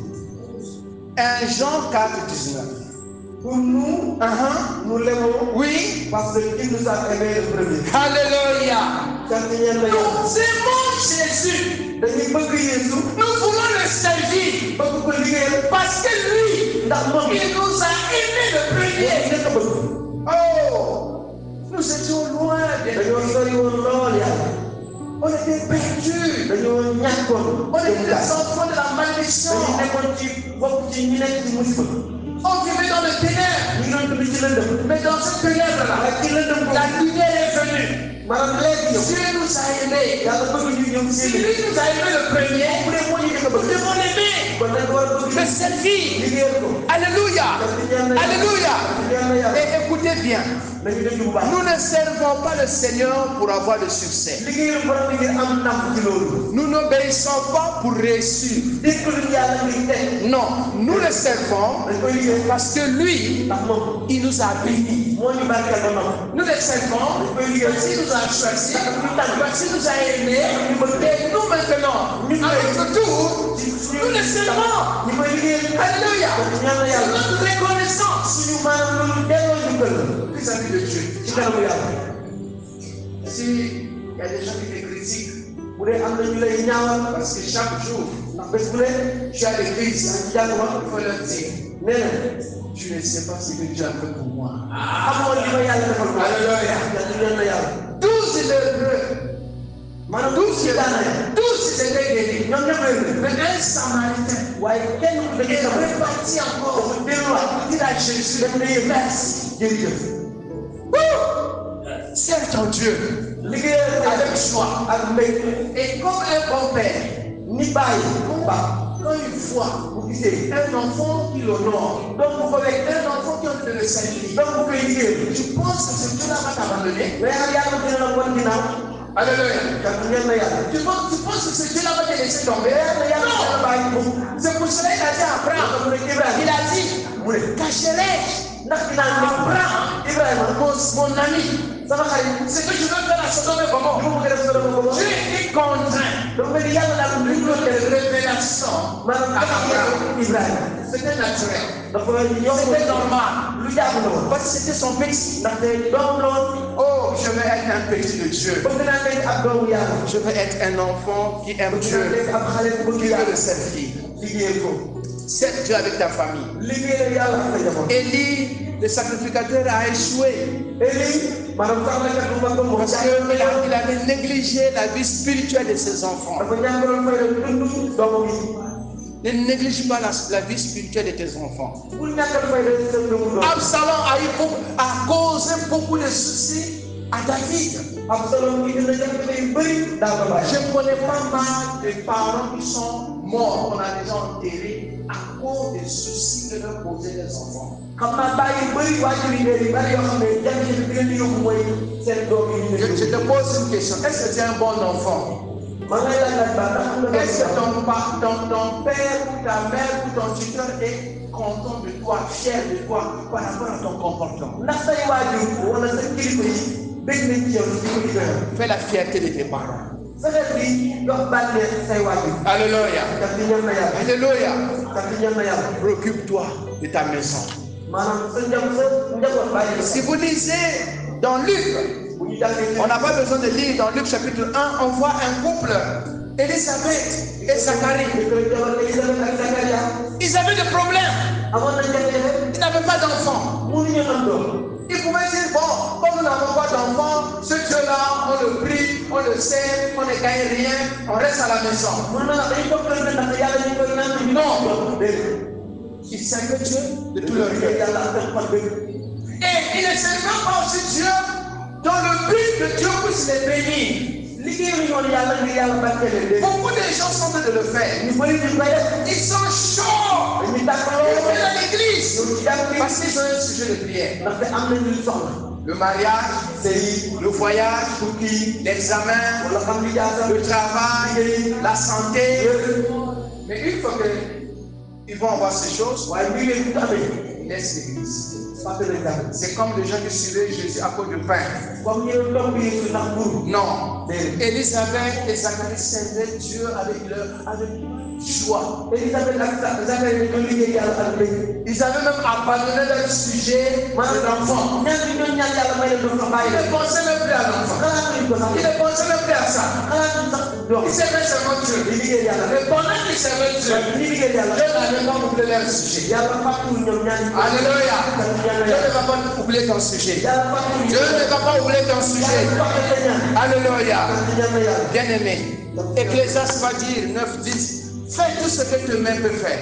1 Jean 4, 19. pour nous nous l'aimons Oui. parce qu'il nous a aimé le premier Alléluia. sant ñeen la yow Nous aimons Jésus. dañuy bëgg Yeesu Nous voulons le servir. bëgg ko liggéeyal Parce que lui, ndax moom il nous a aimés le premier. njëkk a bëgg Oh, nous étions loin de dañoo lui. sori woon lool yàlla On était perdus. dañoo ñàkkoon On était des enfants de la malédiction. dañu nekkoon ci bokk ci ñi nekk ci musiba On vivait dans le ténèbre. ñu doon dund ci lëndëm Mais dans ce ténèbre-là, waaye ci lëndëm la boobu lumière est venue. maanaam léegi yow Dieu nous a aimés. yàlla bëgg ñu ñëw Si ci lui nous a aimés le premier, bu dee moo ñu njëkk a nous bëgg devons l'aimer. kon dañ ko war a bëgg Le servir. liggéeyal ko Alléluia. Alléluia. ñaan la yàlla Et écoutez bien, nañu déglu bu baax nous ne servons pas le Seigneur pour avoir le succès. liggéeyal borom bi ngir am ndam ci loolu Nous n'obéissons pas pour réussir. déglu yàlla ngir teg Non, nous le servons dañ koy liggéey parce que lui, ndax moom il nous a bénis. moo ñu barkeel ba noppi Nous le servons parce qu'il nous a choisis, parce qu'il nous a aimés. Et nous maintenant, à notre tour, nous le servons. ñu koy liggéeyal Alléluia. ñaan la C'est yàlla notre reconnaissance suñu maanaam loolu delloo njukkal la vis-à-vis de Dieu. ci kanamu yàlla Si il y a des gens qui te critiquent, bu dee am na ñu lay ñaawal parce que chaque jour, ndax bés bu ne je suis à l'église, ci jàng ma il faut leur dire, nee na tu ne sais pas ce que Dieu a fait pour moi. xamoo li ma yàlla defal ko Alléluia. yàlla ñaan la yàlla Tous les heureux, maanaam tous ci daana ya tous ils étaient guéris. ñoom ñëpp leen Mais un Samaritain waaye kenn ku est dëkk sama reparti encore dafa delluwaat pour dire à Jésus, dafa ne merci jërëjëf sers ton Dieu liggéeyal avec joie. ak mbég Et comme un bon père, ni bàyyi ba quand il voit bu gisee un enfant qui l'honore, donc bu ko wekk un enfant qui est en train de le servir, donc bu koy liggéeyal tu penses que ce Dieu-là va t'abandonner? mais ak yàlla dina la wan ginnaaw Alléluia. kat ñaan na yàlla Tu penses que ce Dieu-là va te laisser tomber? mais yàlla dina la bàyyi bu C'est pour cela qu'il a dit à Abraham, mu ne Ibrahima il a dit, mu ne cacherai-je ndax dinaa nekk Abraham, Ibrahima mon ami, sama xarit ce que je veux faire à Sodome et Gomorrhe. li ma bëgg a def sa dama ko ba Dieu est contraint donc nga ni yàlla daal lu ñu doon de def révélation maanaam à dafa Abraham. yàlla Ibrahima C'était naturel. dafa ñëw C'était normal. lu jàpp na woon Parce que c'était son petit. ndaxte doom la woon Oh, je veux être un petit de Dieu. bëgg naa nekk ab doomu yàlla Je veux être un enfant qui aime bëgg naa Dieu, nekk ab xale bu bëgg qui veut yàlla le servir. liggéeyal ko Sers Dieu avec ta famille. liggéeyal yàlla ak sa njaboot Élie, le sacrificateur, a échoué Élie maanaam sax na kat bu mag ba moom parce qu'il avait négligé la vie spirituelle de ses enfants. dafa ñàkkaloon fay la dund doomam yi Ne néglige pas la vie spirituelle de tes enfants. bul ñàkkal fay la sa doomu doom Absalom a causé beaucoup de soucis à David. Absalom yi dina jafe-jafe yu bëri daa ko bàyyi Je connais pas mal de parents qui sont morts, on a déjà enterré à cause des soucis que leur posaient les enfants. xam naa bàyyi yu bëri waajur yi yu bëri yoo xam ne jafe-jafe bi ngeen di yóbbu mooy seen doom yi ñu Je te pose une question. Est-ce que tu es un bon enfant? man lay laaj ba ndax am na Est-ce que ton père ou ta mère ou ton tuteur est content de toi, fier de toi par rapport à ton comportement? ndax say waajur wala sa kilifa yi bëgg nañ ci yow ci ko liggéeyal Fais la fierté de tes parents. fexeel bi dox bànneex say waajur Alléluia. kat di ñaan na yàlla Alléluia. kat di ñaan na yàlla Préoccupe-toi de ta maison. maanaam sa njaboot bàyyi Si vous lisez dans Luc, bu ñu jàngee on n'a pas besoin de lire dans Luc chapitre 1, on voit un couple, Élisabeth et Zacharie. jëkkër jabar Élisabeth ak Zacharia Ils avaient des problèmes. amoon nañ jafe-jafe Ils n'avaient pas d'enfants. mënuñu am doom Ils pouvaient dire, bon, comme nous n'avons pas d'enfants, ce Dieu-là, on le prie, on le sait, on ne gagne rien, on reste à la maison. mën na dañu toog leen ndax yàlla ñu koy ñaan ñu Non. déedéet Ils servaient Dieu de tout leur cœur. yàlla ak seen xol bëgg Et ils ne servaient pas aussi Dieu dans le but que Dieu puisse les bénir. liggéey ñoon yàlla ngir yàlla barkeel leen Beaucoup de gens sont en train de le faire. ñu bëri ñu koy def Ils sont chauds. dañuy Ils tàkkaloo viennent à l'église ñëw ci jàpp bi parce qu'ils ont un sujet de prière. ndaxte am nañ lu soxla Le mariage, sëy le voyage, tukki l'examen, wala xam li jaasa le travail, la santé. Mais une fois qu'ils vont avoir ces choses, waaye mbir yooyu bu amee ils laissent l'église. fàtte nañ jàpp C'est comme les gens qui suivaient Jésus à cause du pain. comme ñu doon topp Yeesu ndax mburu Non. déedéet Élisabeth et Zacharie servaient Dieu avec joie. Élisabeth ak Zacharia dañoo liggéey yàlla ak mbég Ils avaient même abandonné leur sujet de l'enfant. ñaan bi ñoon ñaan yàlla may leen doon sax bàyyi Ils leen ne pensaient même plus à l'enfant. xalaatuñ ko sax Ils ne pensaient même plus à ça. xalaatuñ sax doom Ils servaient seulement Dieu. di liggéey yàlla Mais pendant qu'ils servaient Dieu, ñi liggéey yàlla Dieu n'avait pas oublié leur sujet. yàlla fàttuwul ñoom ñaan Alléluia. ñaan Dieu yàlla ne va pas oublier ton sujet. yàlla fàttuwul Dieu ne va pas oublier ton sujet. Alléluia. Bien-aimé, Ecclésiaste va dire 9, 10. Fais tout ce que tes mains peuvent faire.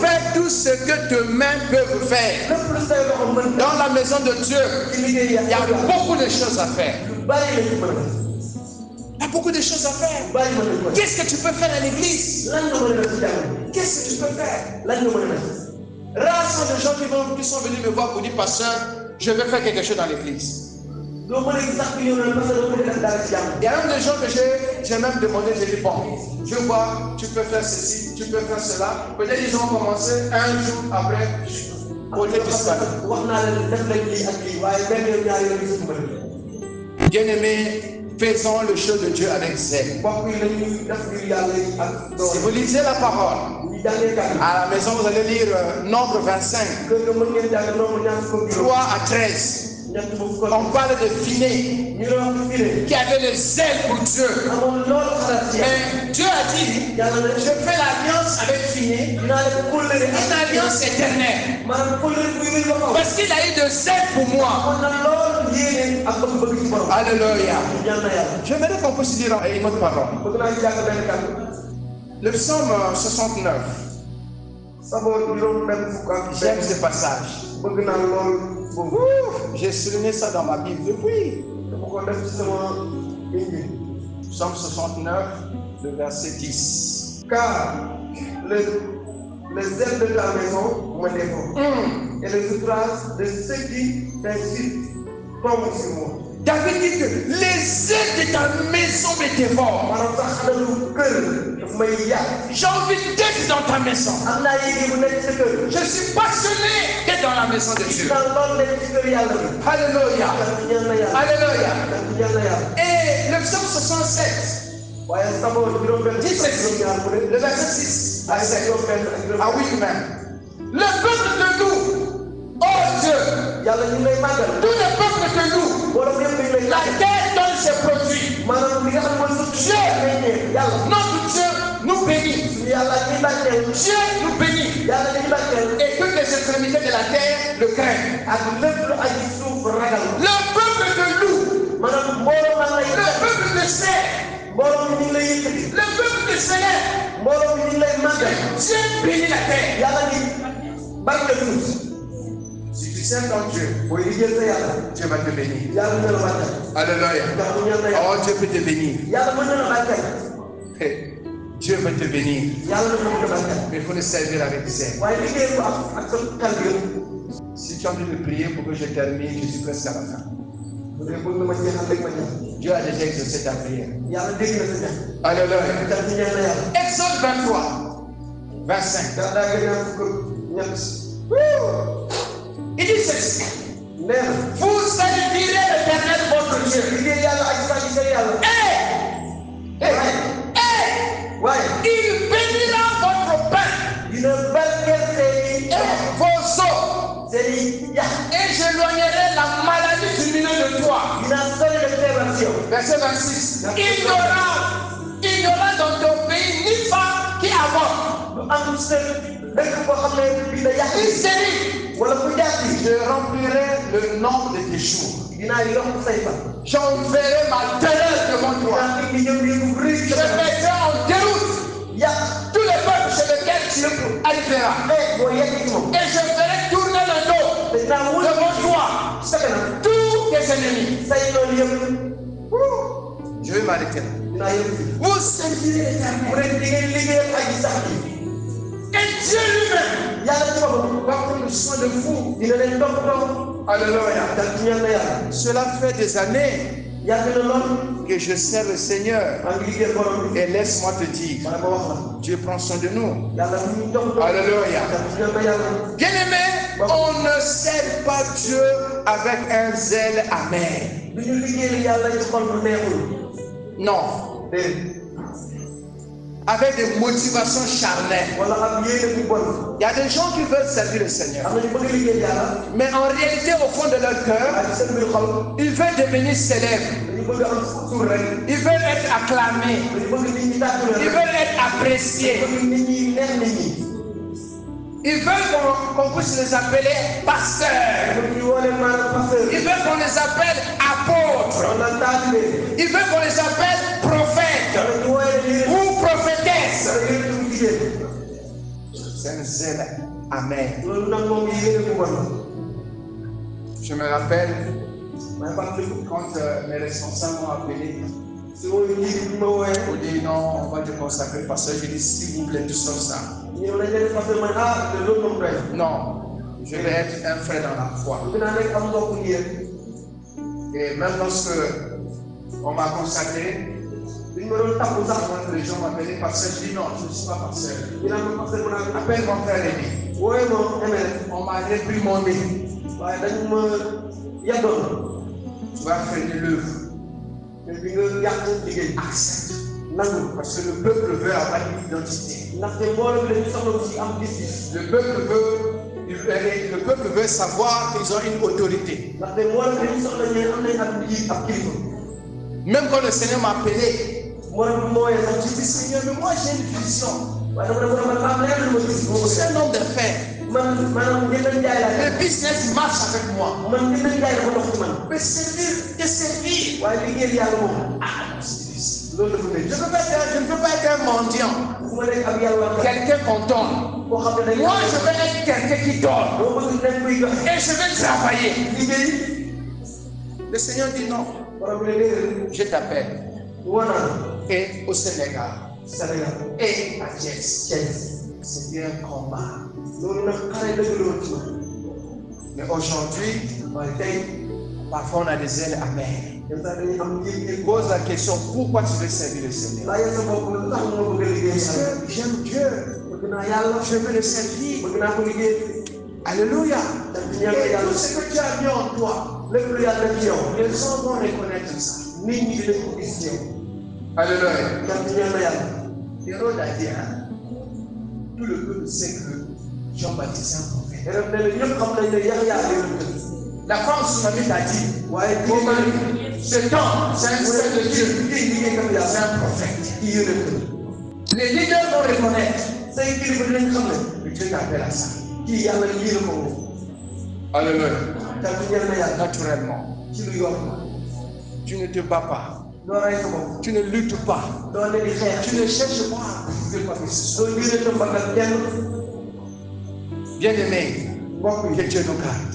Fais tout ce que tes mains peuvent faire. Dans la maison de Dieu, il y a beaucoup de choses à faire. Il y a beaucoup de choses à faire. Qu'est-ce que tu peux faire à l'église? Qu'est-ce que tu peux faire? Rares sont les gens qui sont venus me voir pour dire, pasteur, je vais faire quelque chose dans l'église. Il y a même des gens que j'ai même demandé, j'ai dit, bon, je vois, tu peux faire ceci, tu peux faire cela. Peut-être ils ont commencé un jour après, côté disparu. Bien-aimés, faisons le show de Dieu avec zèle. Si vous lisez la parole, à la maison vous allez lire Nombre 25, 3 à 13. On parle de Finé, qui avait le zèle pour Dieu. Mais Dieu a dit, je fais l'alliance avec Finé, une alliance éternelle. Parce qu'il a eu de zèle pour moi. Alléluia. J'aimerais qu'on puisse dire une autre parole. Le psaume 69. J'aime ce passage. J'ai souligné ça dans ma Bible depuis. Psaume 69, le verset 10. Car les ailes de ta maison me dévorent, et les outrages de ceux qui t'insultent tombent sur moi. David dit que les ailes de ta maison me dévorent. J'ai envie d'être dans ta maison. Je suis passionné d'être dans la maison de Dieu. Alléluia. Alléluia. Et le psaume 67 dit ceci, le verset 6 à 7, à 8 même. Le peuple de nous, oh Dieu, tout le peuple de nous, la terre donne ses produits. Dieu, notre Dieu, nous bénit. Dieu nous bénit. Et toutes les extrémités de la terre le craignent. Le peuple de nous, le peuple de Seigneur, le peuple de Seigneur, Dieu bénit la terre. Si tu sers ton Dieu, Dieu va te bénir. Alléluia. Oh, Dieu peut te bénir. Hey, Dieu veut te bénir. Mais il faut le servir avec zèle. Si tu as envie de prier pour que je termine, je suis presque à la fin. Dieu a déjà exaucé ta prière. Alléluia. Exode 23, 25. Il dit ceci. Vous servirez l'Éternel votre Dieu. Il bénira votre pain et vos eaux. Et j'éloignerai la maladie du milieu de toi. Verset 26. Il n'y aura dans ton pays ni femme qui avorte. Ni série. Je remplirai le nombre de tes jours. J'enverrai ma terreur devant toi. Je mettrai en déroute tous les peuples chez lesquels tu arriveras. Et je ferai tourner le dos devant toi tous tes ennemis. Je vais m'arrêter là. Vous servirez l'Éternel. Et Dieu lui-même va prendre soin de vous. Alléluia. Cela fait des années que je sers le Seigneur. Et laisse-moi te dire, Dieu prend soin de nous. Alléluia. Bien-aimé, on ne sert pas Dieu avec un zèle amer. Non. Avec des motivations charnelles. Il y a des gens qui veulent servir le Seigneur. Mais en réalité, au fond de leur cœur, ils veulent devenir célèbres. Ils veulent être acclamés. Ils veulent être appréciés. Ils veulent qu'on puisse les appeler pasteurs. Ils veulent qu'on les appelle apôtres. Ils veulent qu'on les appelle prophètes ou prophétesses. C'est un zèle amer. Je me rappelle quand mes responsables m'ont appelé. On dit non, on va te consacrer parce que je dis s'il vous plaît, tout sauf ça. Non, je vais être un frère dans la foi. Et même lorsque on m'a consacré, les gens m'appelaient pasteur. Je dis non, je ne suis pas pasteur. Appelle mon frère Rémi. On m'a réprimandé. Tu vas faire de l'œuvre. Accepte. Parce que le peuple veut avoir une identité. Le peuple veut le peuple veut savoir qu'ils ont une autorité. Même quand le Seigneur m'a appelé, je dis Seigneur, mais moi j'ai une vision. Je suis un homme d'affaires. Le business marche avec moi. Mais servir, te servir. Ah, je ne veux pas être un mendiant. Quelqu'un qu'on donne. Moi, je veux être quelqu'un qui donne. Et je vais travailler. Le Seigneur dit non. Je t'appelle. Et au Sénégal. Et à Thiès. C'est un combat. Mais aujourd'hui, parfois on a des ailes amères. Il pose la question, pourquoi tu veux servir le Seigneur? Parce que j'aime Dieu. Je veux le servir. Alléluia. Et tout ce que tu as mis en toi, les gens vont reconnaître ça. Alléluia. Hérode a dit, tout le peuple sait que Jean-Baptiste est un prophète. La femme Sounamite a dit, mon mari, cet homme, c'est un saint de Dieu, c'est un prophète. Les leaders vont reconnaître. Mais Dieu t'appelle à ça. Alléluia. Naturellement. Tu ne te bats pas. Tu ne luttes pas. Tu ne cherches pas à prouver quoi que ce soit. Bien-aimé, que Dieu nous garde.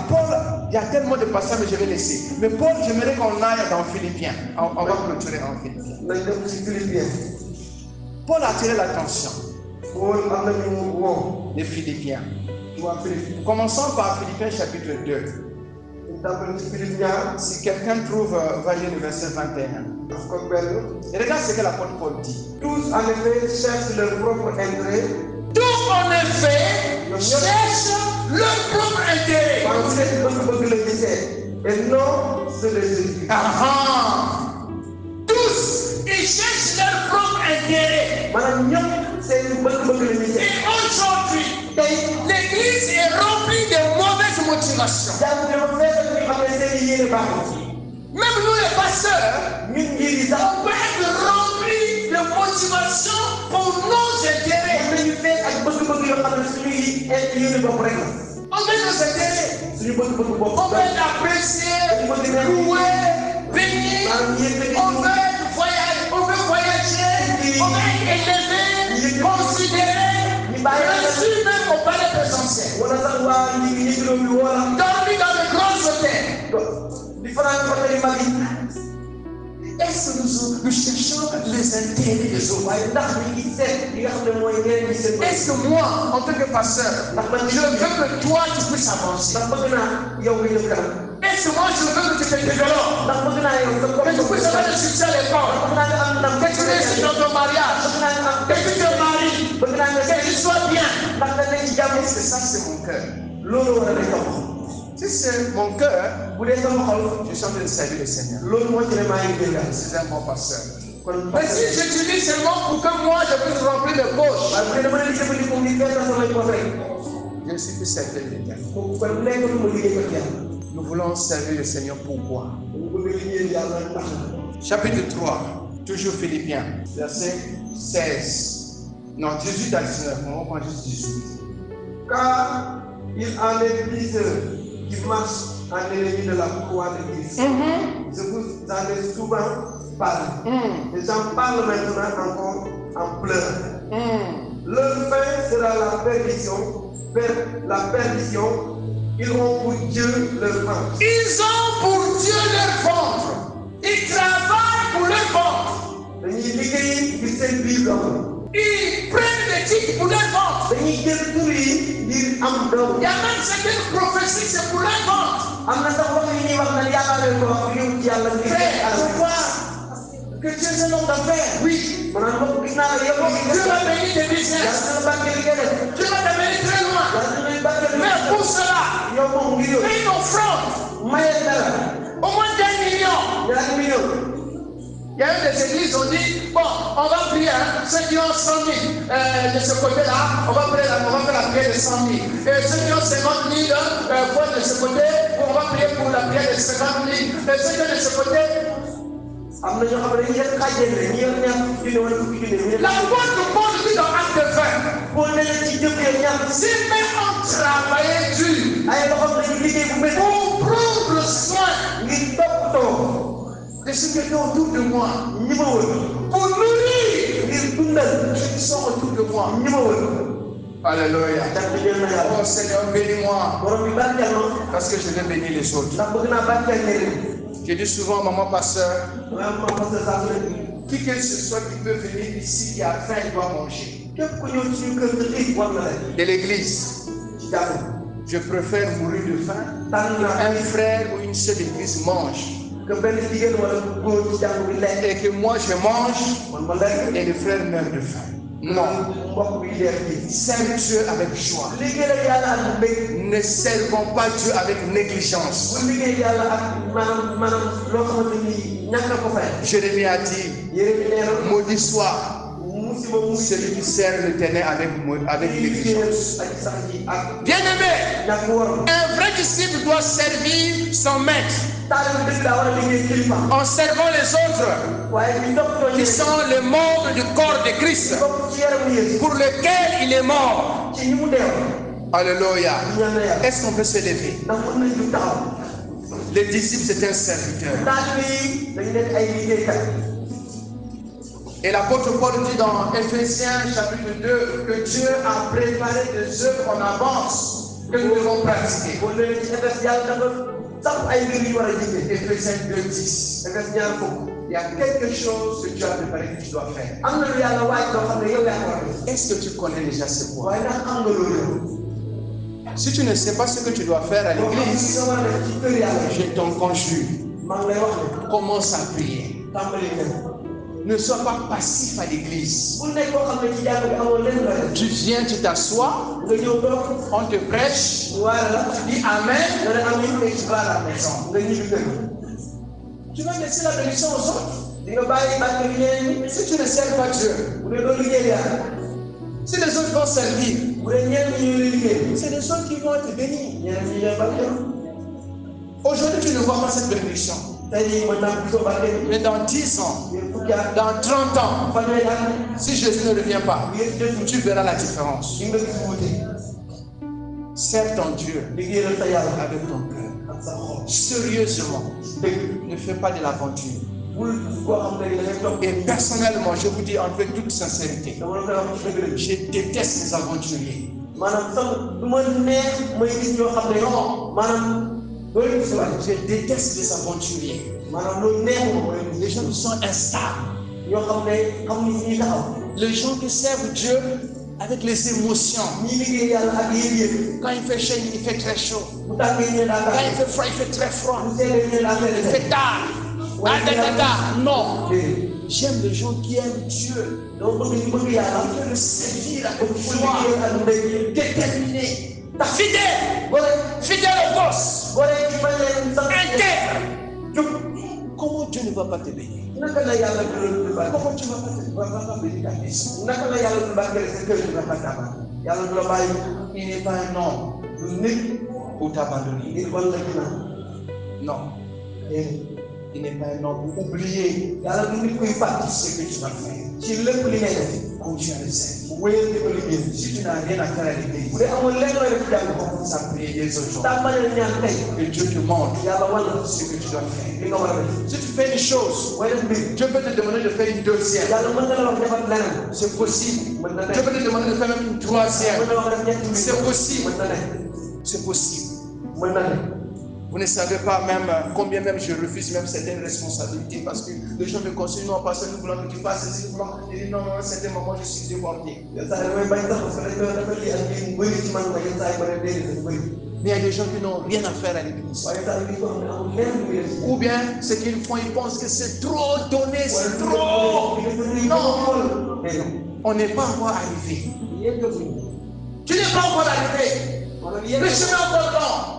Paul, il y a tellement de passages, mais je vais laisser. Mais Paul, j'aimerais qu'on aille dans Philippiens. On va clôturer en Philippiens. Paul a attiré l'attention des Philippiens. Commençons par Philippiens chapitre 2. Si quelqu'un trouve, va lire le verset 21. Et regarde ce que l'apôtre Paul dit. Tous en effet cherchent leur propre intérêt. Tous en effet cherchent leur propre intérêt. Et non ceux de Jésus. Tous, ils cherchent leur propre intérêt. Et aujourd'hui, l'église est remplie de mauvaises motivations. Même nous les pasteurs, on peut être remplis de motivation pour nos intérêts. On veut nos intérêts. On veut être apprécié, loué, béni. On veut voyager, on veut être élevé, considéré, reçu même au palais présidentiel. Dormi dans de grands hôtels. Est-ce que nous cherchons les intérêts des autres? Est-ce que moi, en tant que pasteur, je veux que toi tu puisses avancer? Est-ce que moi je veux que tu te développes? Que tu puisses avoir le succès à l'école? Que tu réussisses dans ton mariage? Que tu te maries? Que tu sois bien? Est-ce que ça c'est mon cœur? Si c'est mon cœur, je suis en train de servir le Seigneur. C'est un bon pasteur. Mais si j'utilise seulement pour que moi je puisse remplir les poches, je ne suis plus serviteur de l'Éternel. Nous voulons servir le Seigneur pourquoi? Chapitre 3, toujours Philippiens, verset 16. Non, 18 à 19. On va prendre juste 18. Car il en est plusieurs qui marchent en ennemi de la croix de Christ. Je vous en ai souvent parlé. Et j'en parle maintenant encore en pleurant. Leur fin sera la perdition. La perdition. Ils ont pour Dieu leur ventre. Ils ont pour Dieu leur ventre. Ils travaillent pour leur ventre. Ils prennent des titres pour leur ventre. Il y a même certaines prophéties, c'est pour leur ventre. Pourquoi? Que Dieu est un homme d'affaires. Oui. Dieu va bénir des business. Dieu va t'amener très loin. Mais pour cela, fais une offrande. Au moins 1 million. Il y a eu des églises, on dit, bon, on va prier, hein, ceux qui ont 100 000 de ce côté-là, on va faire la prière de 100 000. Et ceux qui ont 50 000 voix de ce côté, on va prier pour la prière de 50 000. Et ceux qui ont de ce côté, l'apôtre Paul dit dans Acte 20, si même on travaillait dur pour prendre soin de ceux qui étaient autour de moi, pour nourrir ceux qui sont autour de moi. Alléluia. Oh Seigneur, bénis-moi. Parce que je vais bénir les autres. Je dis souvent, maman pasteur, qui que ce soit qui peut venir ici, qui a faim, il doit manger. De l'église, je préfère mourir de faim. Un frère ou une seule église mange. Et que moi je mange et le frère meurt de faim. Non. Serve Dieu avec joie. Ne servons pas Dieu avec négligence. Jérémie a dit, maudit soit celui qui sert l'Éternel avec négligence. Bien-aimé, un vrai disciple doit servir son maître en servant les autres qui sont les membres du corps de Christ pour lequel il est mort. Alléluia. Est-ce qu'on peut se lever? Le disciple, c'est un serviteur. Et l'apôtre Paul dit dans Éphésiens chapitre 2 que Dieu a préparé des œuvres en avance que nous devons pratiquer. Éphésiens 2:10. Il y a quelque chose que Dieu a préparé que tu dois faire. Est-ce que tu connais déjà ce point? Si tu ne sais pas ce que tu dois faire à l'église, je t'en conjure, commence à prier. Ne sois pas passif à l'église. Tu viens, tu t'assois, on te prêche, tu dis Amen, et tu vas à la maison. Tu vas laisser la bénédiction aux autres. Si tu ne sers pas Dieu, si les autres vont servir, c'est les autres qui vont te bénir. Aujourd'hui, tu ne vois pas cette bénédiction. Mais dans 10 ans, dans 30 ans, si Jésus ne revient pas, tu verras la différence. Sers ton Dieu avec ton cœur. Sérieusement, ne fais pas de l'aventure. Et personnellement, je vous dis en fait toute sincérité, je déteste les aventuriers. Je déteste les aventuriers. Les gens qui sont instables. Les gens qui servent Dieu avec les émotions. Quand il fait chaud, il fait très chaud. Quand il fait froid, il fait très froid. Il fait tard. Non. J'aime les gens qui aiment Dieu. Qui veulent le servir avec joie, déterminé, fidèle au poste, intègre. Comment Dieu ne va pas te bénir? Comment tu ne vas pas bénir ta maison? Il n'est pas un homme pour t'abandonner. Non. Il n'est pas un homme pour oublier ce que tu vas faire. Continue à le servir. Si tu n'as rien à faire à l'église, commence à prier les autres jours. Et Dieu te montre ce que tu dois faire. Si tu fais une chose, Dieu peut te demander de faire une deuxième. C'est possible. Dieu peut te demander de faire même une troisième. C'est possible. C'est possible. Vous ne savez pas même combien même je refuse même certaines responsabilités parce que les gens me conseillent, non, parce que nous voulons que tu fasses ceci, nous voulons. Et dit non, à un certain moment, je suis débordé. Mais il y a des gens qui n'ont rien à faire à l'église. Ou bien ce qu'ils font, ils pensent que c'est trop donné, c'est trop. Non, on n'est pas encore arrivé. Tu n'es pas encore arrivé. Le chemin est encore long.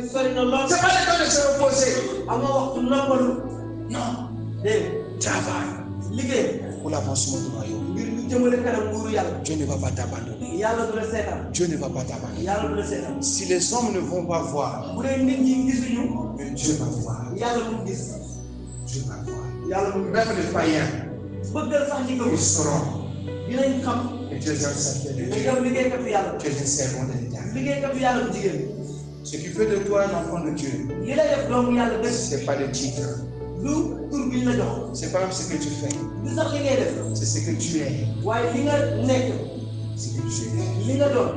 C'est pas le temps de se reposer. Non. Travaille liggéey pour l'avancement du royaume. ngir ñu jëmale kanam nguuru yàlla. Dieu ne va pas t'abandonner. yàlla du la seetaan. Dieu ne va pas t'abandonner. yàlla du la seetaan. Si les hommes ne vont pas voir, bu dee nit ñi gisuñu. mais Dieu va voir. yàlla mu gis. Dieu va voir. yàlla mu Même les païens, bëggal sax ñi gëm. ils sauront dinañ xam. que tu es un serviteur de ne Dieu. yow liggéeykatu yàlla. Tu es un servant de l'Éternel. liggéeykatu yàlla bu jigéen. Ce qui fait de toi un enfant de Dieu, li lay def doomu yàlla dëgg. c'est pas le titre, du tur bi ñu la jox. c'est pas même ce que tu fais, du sax li ngay def. c'est ce que tu es, waaye li nga nekk. ce que tu es. li nga doon.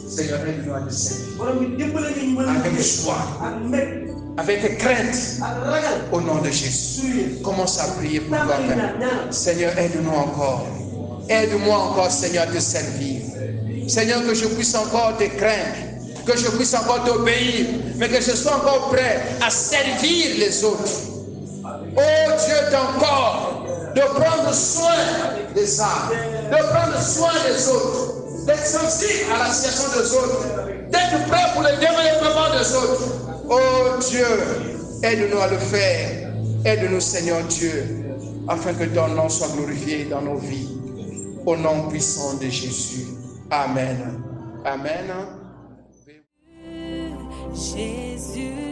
Seigneur, aide-nous à te servir borom bi dimbale ñu mën a avec liggéey. joie, ak mbég. avec crainte, ak ragal. au nom de Jésus. suy. Commence à prier pour toi. tàmbali Père. ñaan ñaan. Seigneur, aide-nous encore. Aide-moi encore, Seigneur, à te servir. Seigneur, que je puisse encore te craindre, que je puisse encore t'obéir, mais que je sois encore prêt à servir les autres. Oh Dieu, ton corps, de prendre soin des âmes, de prendre soin des autres, d'être sensible à la situation des autres, d'être prêt pour le développement des autres. Oh Dieu, aide-nous à le faire. Aide-nous, Seigneur Dieu, afin que ton nom soit glorifié dans nos vies. Au nom puissant de Jésus. Amen. Amen. Jésus.